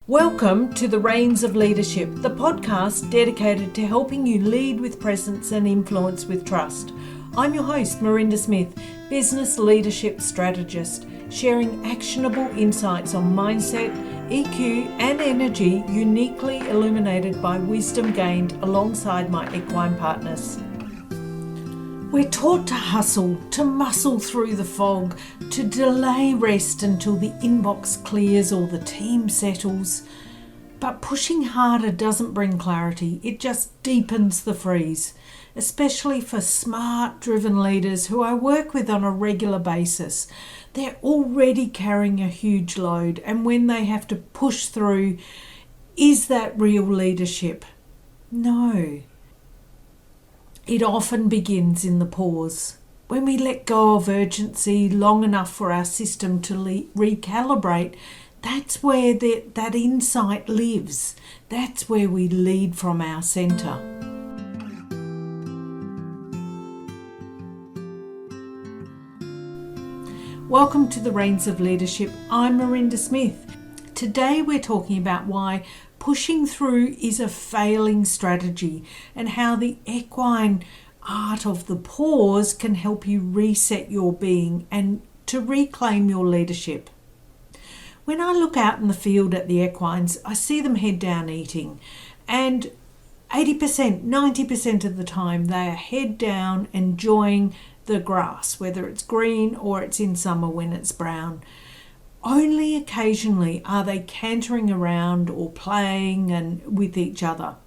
Welcome to The Reins of Leadership, the podcast dedicated to helping you lead with presence and influence with trust. I'm your host, Marinda Smith, business leadership strategist, sharing actionable insights on mindset, EQ and energy uniquely illuminated by wisdom gained alongside my equine partners. We're taught to hustle, to muscle through the fog, to delay rest until the inbox clears or the team settles. But pushing harder doesn't bring clarity, it just deepens the freeze, especially for smart, driven leaders who I work with on a regular basis. They're already carrying a huge load, and when they have to push through, is that real leadership? No. It often begins in the pause. When we let go of urgency long enough for our system to recalibrate, that's where that insight lives. That's where we lead from our centre. Welcome to the Reins of Leadership. I'm Marinda Smith. Today we're talking about why pushing through is a failing strategy and how the equine art of the pause can help you reset your being and to reclaim your leadership. When I look out in the field at the equines, I see them head down eating, and 80%, 90% of the time they are head down enjoying the grass, whether it's green or it's in summer when it's brown. Only occasionally are they cantering around or playing and with each other.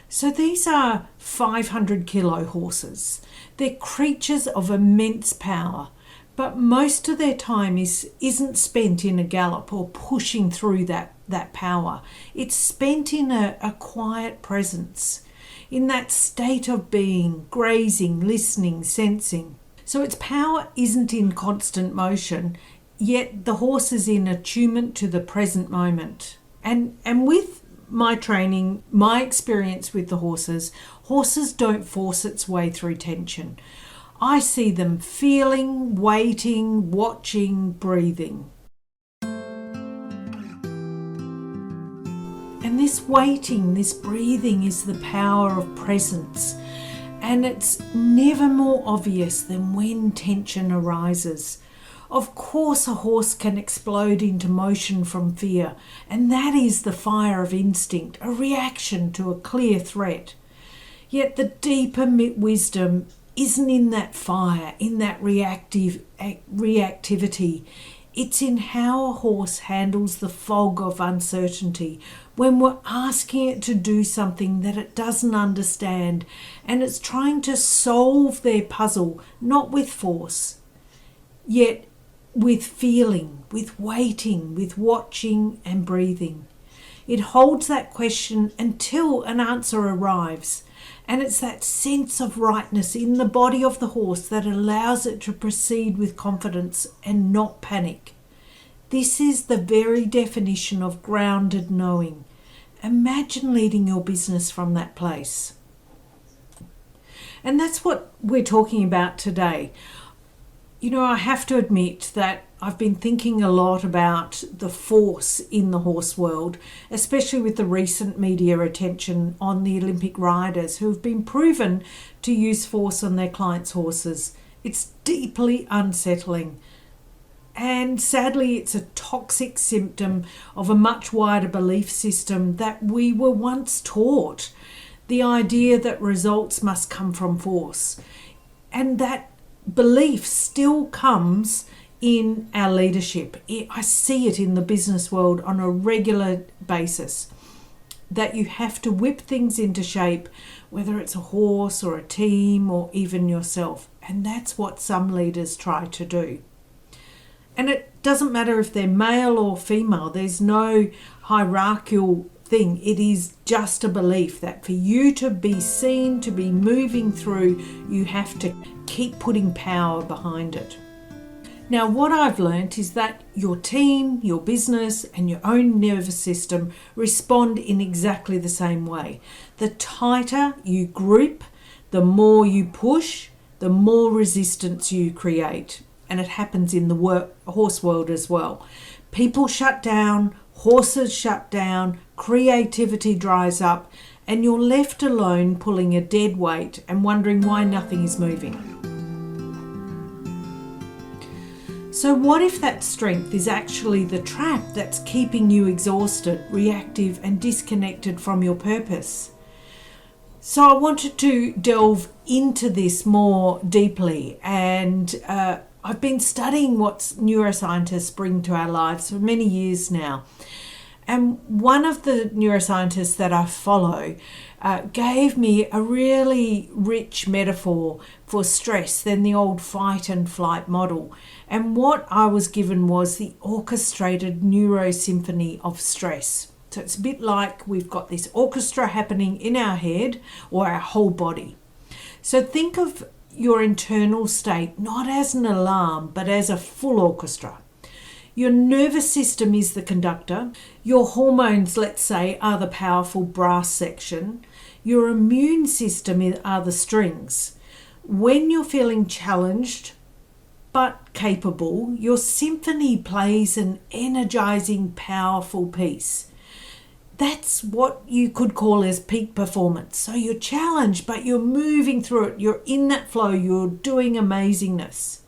So these are 500 kilo horses. They're creatures of immense power, but most of their time isn't spent in a gallop or pushing through that power. It's spent in a quiet presence, in that state of being, grazing, listening, sensing. So its power isn't in constant motion, yet the horse is in attunement to the present moment. And with my training, my experience with the horses don't force its way through tension. I see them feeling, waiting, watching, breathing. And this waiting, this breathing is the power of presence. And it's never more obvious than when tension arises. Of course, a horse can explode into motion from fear, and that is the fire of instinct, a reaction to a clear threat. Yet the deeper wisdom isn't in that fire, in that reactivity. It's in how a horse handles the fog of uncertainty when we're asking it to do something that it doesn't understand, and it's trying to solve their puzzle, not with force, yet with feeling, with waiting, with watching and breathing. It holds that question until an answer arrives, and it's that sense of rightness in the body of the horse that allows it to proceed with confidence and not panic. This is the very definition of grounded knowing. Imagine leading your business from that place. And that's what we're talking about today. You know, I have to admit that I've been thinking a lot about the force in the horse world, especially with the recent media attention on the Olympic riders who have been proven to use force on their clients' horses. It's deeply unsettling. And sadly, it's a toxic symptom of a much wider belief system that we were once taught. The idea that results must come from force. And that belief still comes in our leadership. I see it in the business world on a regular basis, that you have to whip things into shape, whether it's a horse or a team or even yourself. And that's what some leaders try to do. And it doesn't matter if they're male or female, there's no hierarchical thing. It is just a belief that for you to be seen, to be moving through, you have to keep putting power behind it. Now, what I've learnt is that your team, your business, and your own nervous system respond in exactly the same way. The tighter you group, the more you push, the more resistance you create. And it happens in the horse world as well. People shut down, horses shut down, creativity dries up, and you're left alone pulling a dead weight and wondering why nothing is moving. So what if that strength is actually the trap that's keeping you exhausted, reactive, and disconnected from your purpose? So I wanted to delve into this more deeply, and I've been studying what neuroscientists bring to our lives for many years now. And one of the neuroscientists that I follow gave me a really rich metaphor for stress than the old fight and flight model. And what I was given was the orchestrated neurosymphony of stress. So it's a bit like we've got this orchestra happening in our head or our whole body. So think of your internal state not as an alarm, but as a full orchestra. Your nervous system is the conductor. Your hormones, let's say, are the powerful brass section. Your immune system are the strings. When you're feeling challenged but capable, your symphony plays an energizing, powerful piece. That's what you could call as peak performance. So you're challenged, but you're moving through it. You're in that flow. You're doing amazingness.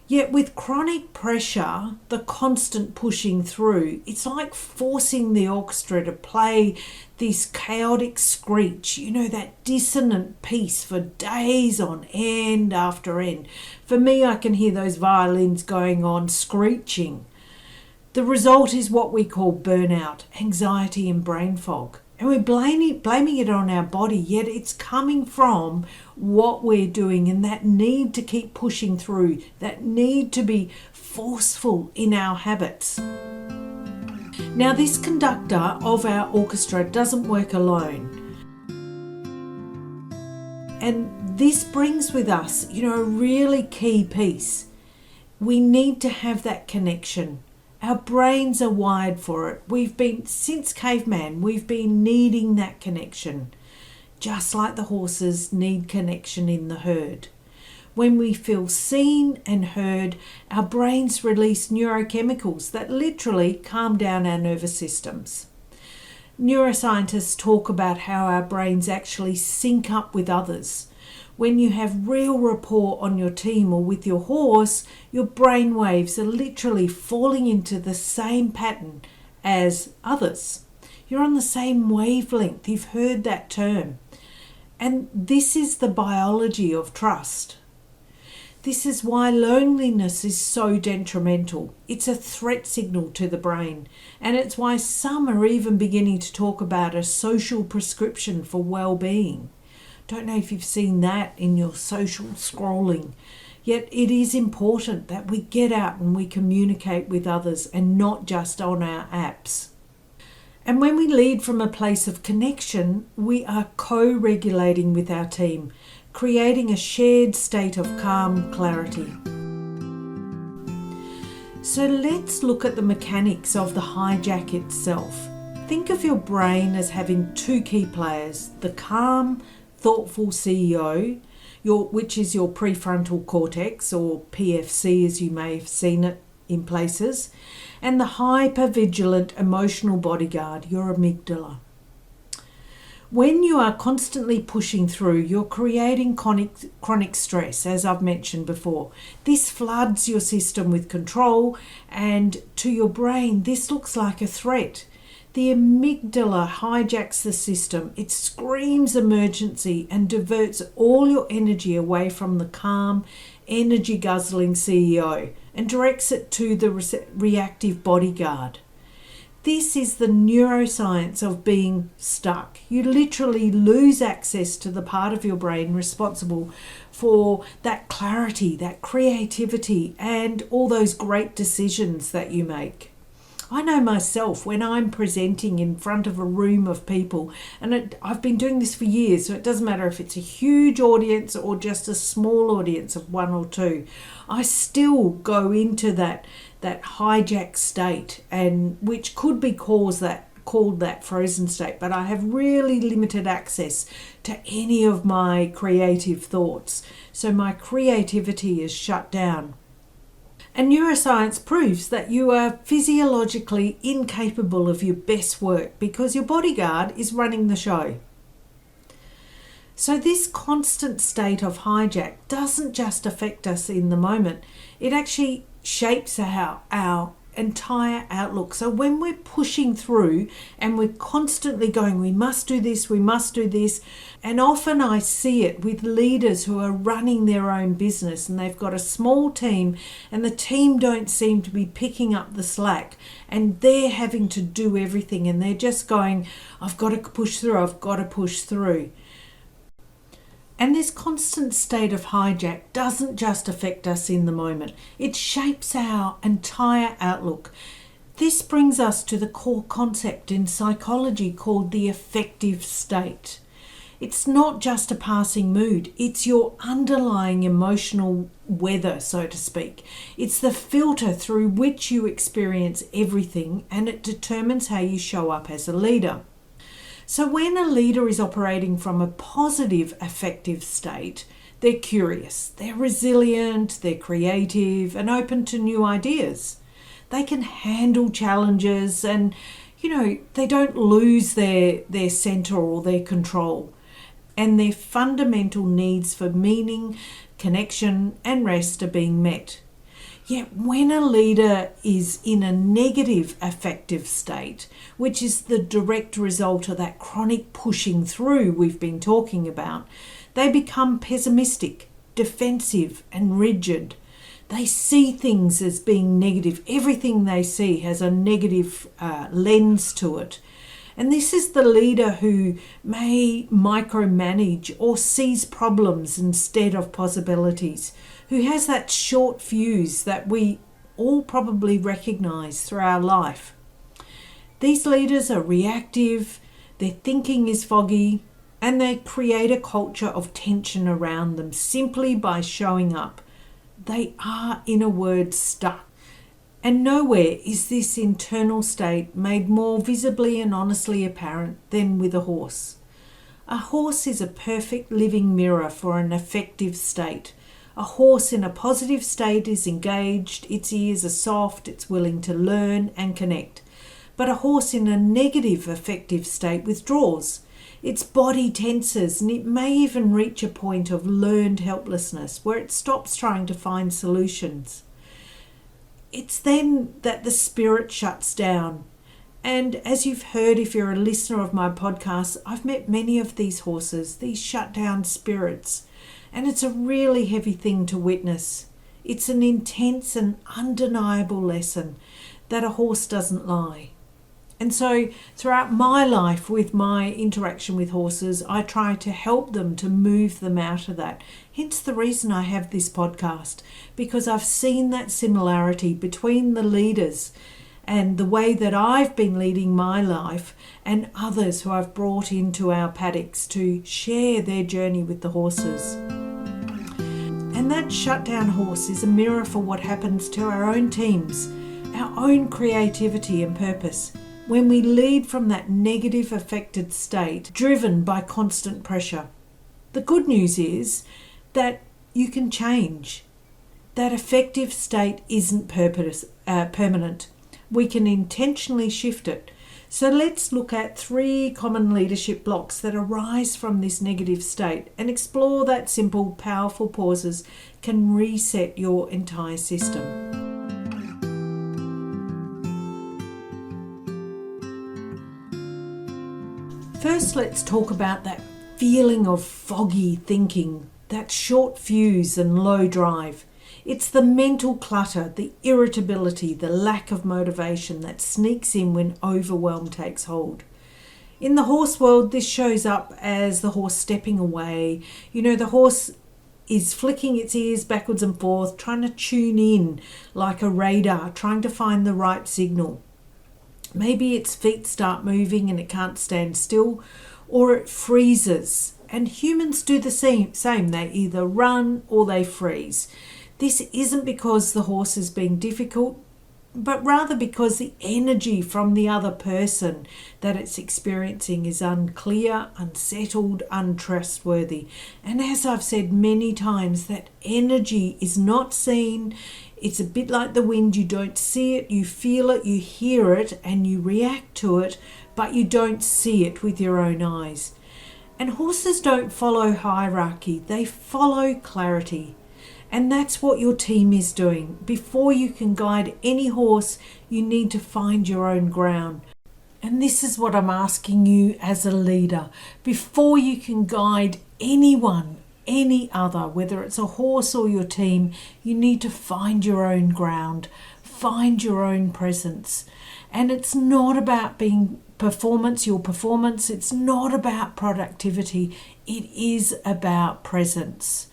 Yet with chronic pressure, the constant pushing through, it's like forcing the orchestra to play this chaotic screech, that dissonant piece for days on end after end. For me, I can hear those violins going on screeching. The result is what we call burnout, anxiety and brain fog. And we're blaming it on our body, yet it's coming from what we're doing and that need to keep pushing through, that need to be forceful in our habits. Now, this conductor of our orchestra doesn't work alone. And this brings with us, a really key piece. We need to have that connection. Our brains are wired for it. Since caveman, we've been needing that connection, just like the horses need connection in the herd. When we feel seen and heard, our brains release neurochemicals that literally calm down our nervous systems. Neuroscientists talk about how our brains actually sync up with others. When you have real rapport on your team or with your horse, your brain waves are literally falling into the same pattern as others. You're on the same wavelength. You've heard that term. And this is the biology of trust. This is why loneliness is so detrimental. It's a threat signal to the brain. And it's why some are even beginning to talk about a social prescription for well-being. Don't know if you've seen that in your social scrolling. Yet it is important that we get out and we communicate with others and not just on our apps. And when we lead from a place of connection, we are co-regulating with our team, creating a shared state of calm clarity. So let's look at the mechanics of the hijack itself. Think of your brain as having two key players, the calm, thoughtful CEO, which is your prefrontal cortex, or PFC as you may have seen it in places, and the hyper-vigilant emotional bodyguard, your amygdala. When you are constantly pushing through, you're creating chronic stress, as I've mentioned before. This floods your system with control, and to your brain, this looks like a threat. The amygdala hijacks the system. It screams emergency and diverts all your energy away from the calm, energy-guzzling CEO and directs it to the reactive bodyguard. This is the neuroscience of being stuck. You literally lose access to the part of your brain responsible for that clarity, that creativity, and all those great decisions that you make. I know myself when I'm presenting in front of a room of people, and I've been doing this for years, so it doesn't matter if it's a huge audience or just a small audience of one or two, I still go into that hijack state, and which could be called that frozen state, but I have really limited access to any of my creative thoughts. So my creativity is shut down. And neuroscience proves that you are physiologically incapable of your best work because your bodyguard is running the show. So this constant state of hijack doesn't just affect us in the moment, it actually shapes our entire outlook. So when we're pushing through and we're constantly going, we must do this, and often I see it with leaders who are running their own business and they've got a small team and the team don't seem to be picking up the slack and they're having to do everything and they're just going, I've got to push through. And this constant state of hijack doesn't just affect us in the moment. It shapes our entire outlook. This brings us to the core concept in psychology called the affective state. It's not just a passing mood. It's your underlying emotional weather, so to speak. It's the filter through which you experience everything, and it determines how you show up as a leader. So when a leader is operating from a positive affective state, they're curious, they're resilient, they're creative and open to new ideas. They can handle challenges and, they don't lose their center or their control. And their fundamental needs for meaning, connection and rest are being met. Yet when a leader is in a negative affective state, which is the direct result of that chronic pushing through we've been talking about, they become pessimistic, defensive and rigid. They see things as being negative. Everything they see has a negative lens to it. And this is the leader who may micromanage or sees problems instead of possibilities, who has that short fuse that we all probably recognise through our life. These leaders are reactive, their thinking is foggy, and they create a culture of tension around them simply by showing up. They are, in a word, stuck. And nowhere is this internal state made more visibly and honestly apparent than with a horse. A horse is a perfect living mirror for an affective state. A horse in a positive state is engaged, its ears are soft, it's willing to learn and connect. But a horse in a negative affective state withdraws. Its body tenses and it may even reach a point of learned helplessness where it stops trying to find solutions. It's then that the spirit shuts down. And as you've heard, if you're a listener of my podcast, I've met many of these horses, these shut down spirits. And it's a really heavy thing to witness. It's an intense and undeniable lesson that a horse doesn't lie. And so throughout my life with my interaction with horses, I try to help them to move them out of that. Hence the reason I have this podcast, because I've seen that similarity between the leaders and the way that I've been leading my life and others who I've brought into our paddocks to share their journey with the horses. And that shutdown horse is a mirror for what happens to our own teams, our own creativity and purpose, when we lead from that negative affected state driven by constant pressure. The good news is that you can change. That affective state isn't permanent. We can intentionally shift it. So let's look at 3 common leadership blocks that arise from this negative state and explore that simple, powerful pauses can reset your entire system. First, let's talk about that feeling of foggy thinking, that short fuse and low drive. It's the mental clutter, the irritability, the lack of motivation that sneaks in when overwhelm takes hold. In the horse world, this shows up as the horse stepping away. The horse is flicking its ears backwards and forth, trying to tune in like a radar, trying to find the right signal. Maybe its feet start moving and it can't stand still, or it freezes. And humans do the same. They either run or they freeze. This isn't because the horse is being difficult, but rather because the energy from the other person that it's experiencing is unclear, unsettled, untrustworthy. And as I've said many times, that energy is not seen, It's a bit like the wind. You don't see it, you feel it, you hear it, and you react to it, but you don't see it with your own eyes. And horses don't follow hierarchy, they follow clarity. And that's what your team is doing. Before you can guide any horse, you need to find your own ground. And this is what I'm asking you as a leader. Before you can guide anyone, any other, whether it's a horse or your team, you need to find your own ground, find your own presence. And it's not about being your performance, it's not about productivity, it is about presence.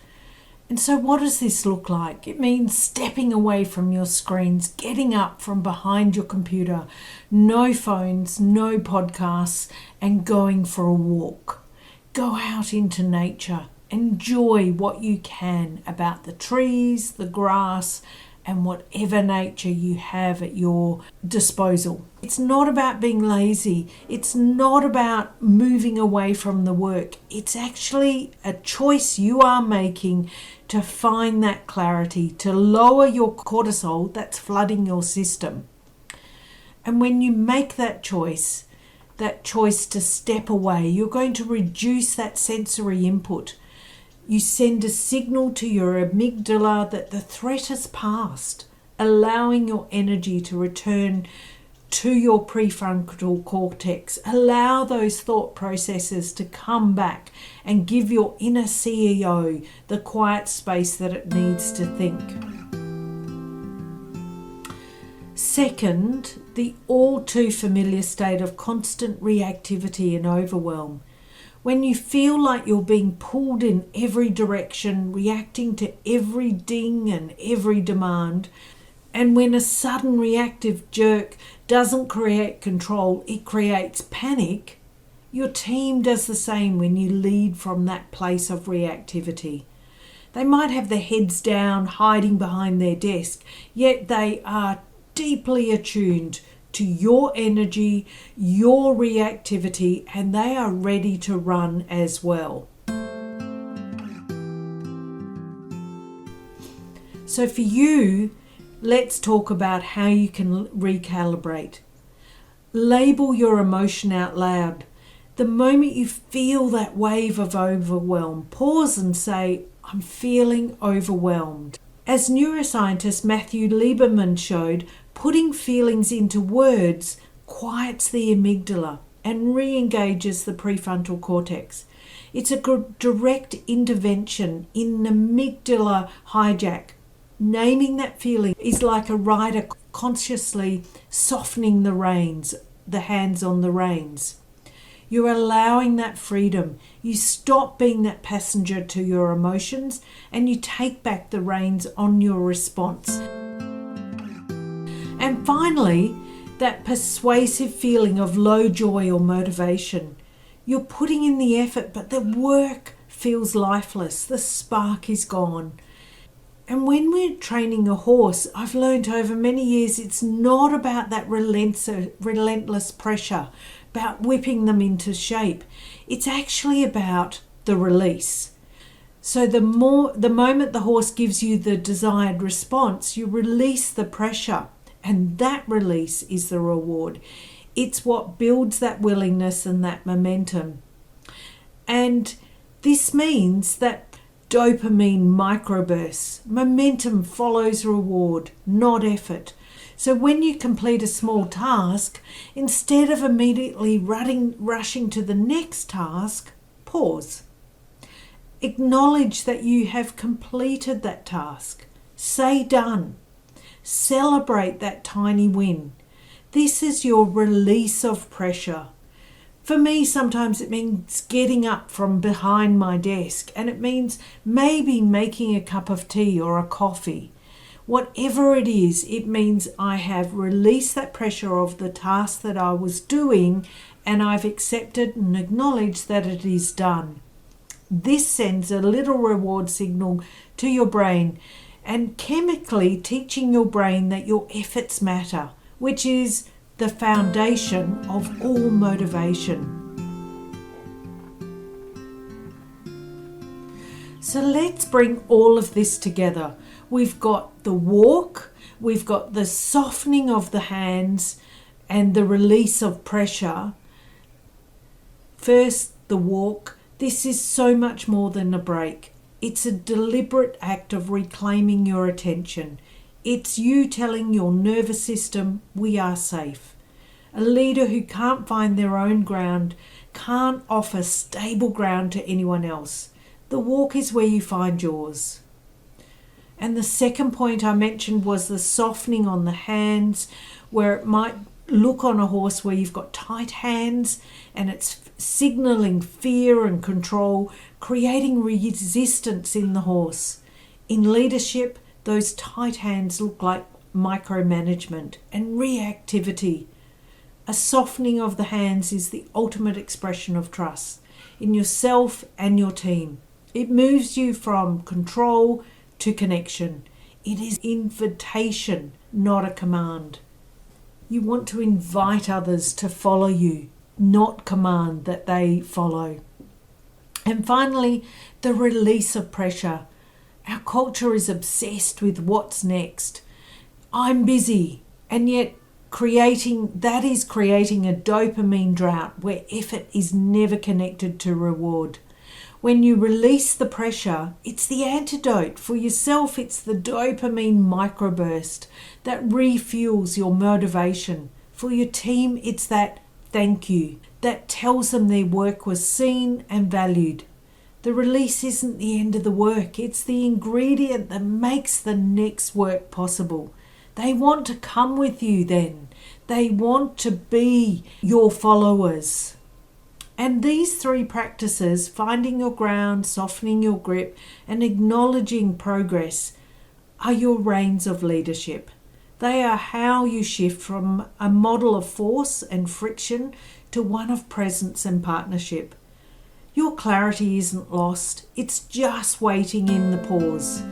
And so what does this look like? It means stepping away from your screens, getting up from behind your computer, no phones, no podcasts, and going for a walk. Go out into nature. Enjoy what you can about the trees, the grass, and whatever nature you have at your disposal. It's not about being lazy. It's not about moving away from the work. It's actually a choice you are making to find that clarity, to lower your cortisol that's flooding your system. And when you make that choice to step away, you're going to reduce that sensory input. You send a signal to your amygdala that the threat has passed, allowing your energy to return to your prefrontal cortex. Allow those thought processes to come back and give your inner CEO the quiet space that it needs to think. Second, the all too familiar state of constant reactivity and overwhelm. When you feel like you're being pulled in every direction, reacting to every ding and every demand, and when a sudden reactive jerk doesn't create control, it creates panic, your team does the same when you lead from that place of reactivity. They might have their heads down, hiding behind their desk, yet they are deeply attuned to your energy, your reactivity, and they are ready to run as well. So for you, let's talk about how you can recalibrate. Label your emotion out loud. The moment you feel that wave of overwhelm, pause and say, I'm feeling overwhelmed. As neuroscientist Matthew Lieberman showed, putting feelings into words quiets the amygdala and re-engages the prefrontal cortex. It's a direct intervention in amygdala hijack. Naming that feeling is like a rider consciously softening the reins, the hands on the reins. You're allowing that freedom. You stop being that passenger to your emotions and you take back the reins on your response. And finally, that persuasive feeling of low joy or motivation. You're putting in the effort, but the work feels lifeless. The spark is gone. And when we're training a horse, I've learned over many years, it's not about that relentless pressure, about whipping them into shape. It's actually about the release. So the moment the horse gives you the desired response, you release the pressure, and that release is the reward. It's what builds that willingness and that momentum. And this means that dopamine microbursts. Momentum follows reward, not effort. So when you complete a small task, instead of immediately rushing to the next task, pause. Acknowledge that you have completed that task. Say done. Celebrate that tiny win. This is your release of pressure. For me, sometimes it means getting up from behind my desk, and it means maybe making a cup of tea or a coffee. Whatever it is, it means I have released that pressure of the task that I was doing, and I've accepted and acknowledged that it is done. This sends a little reward signal to your brain, and chemically teaching your brain that your efforts matter, which is the foundation of all motivation. So let's bring all of this together. We've got the walk, we've got the softening of the hands and the release of pressure. First, the walk. This is so much more than a break. It's a deliberate act of reclaiming your attention. It's you telling your nervous system, we are safe. A leader who can't find their own ground can't offer stable ground to anyone else. The walk is where you find yours. And the second point I mentioned was the softening on the hands, where it might look on a horse where you've got tight hands and it's signaling fear and control, creating resistance in the horse. In leadership, those tight hands look like micromanagement and reactivity. A softening of the hands is the ultimate expression of trust in yourself and your team. It moves you from control to connection. It is invitation, not a command. You want to invite others to follow you, not command that they follow. And finally, the release of pressure. Our culture is obsessed with what's next. I'm busy, and yet creating a dopamine drought where effort is never connected to reward. When you release the pressure, it's the antidote. For yourself, it's the dopamine microburst that refuels your motivation. For your team, it's that thank you that tells them their work was seen and valued. The release isn't the end of the work. It's the ingredient that makes the next work possible. They want to come with you then. They want to be your followers. And these three practices, finding your ground, softening your grip, and acknowledging progress, are your reins of leadership. They are how you shift from a model of force and friction to one of presence and partnership. Your clarity isn't lost, it's just waiting in the pause.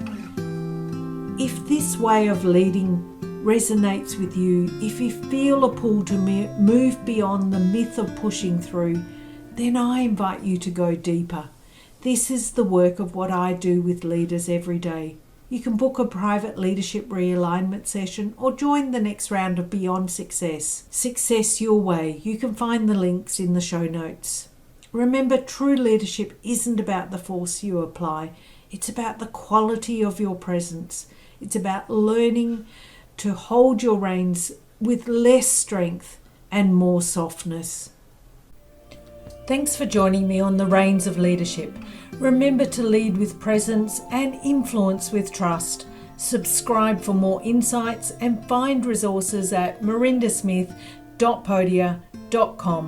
If this way of leading resonates with you, if you feel a pull to move beyond the myth of pushing through, then I invite you to go deeper. This is the work of what I do with leaders every day. You can book a private leadership realignment session or join the next round of Beyond Success. Success your way. You can find the links in the show notes. Remember, true leadership isn't about the force you apply. It's about the quality of your presence. It's about learning to hold your reins with less strength and more softness. Thanks for joining me on the Reins of Leadership. Remember to lead with presence and influence with trust. Subscribe for more insights and find resources at mirindasmith.podia.com.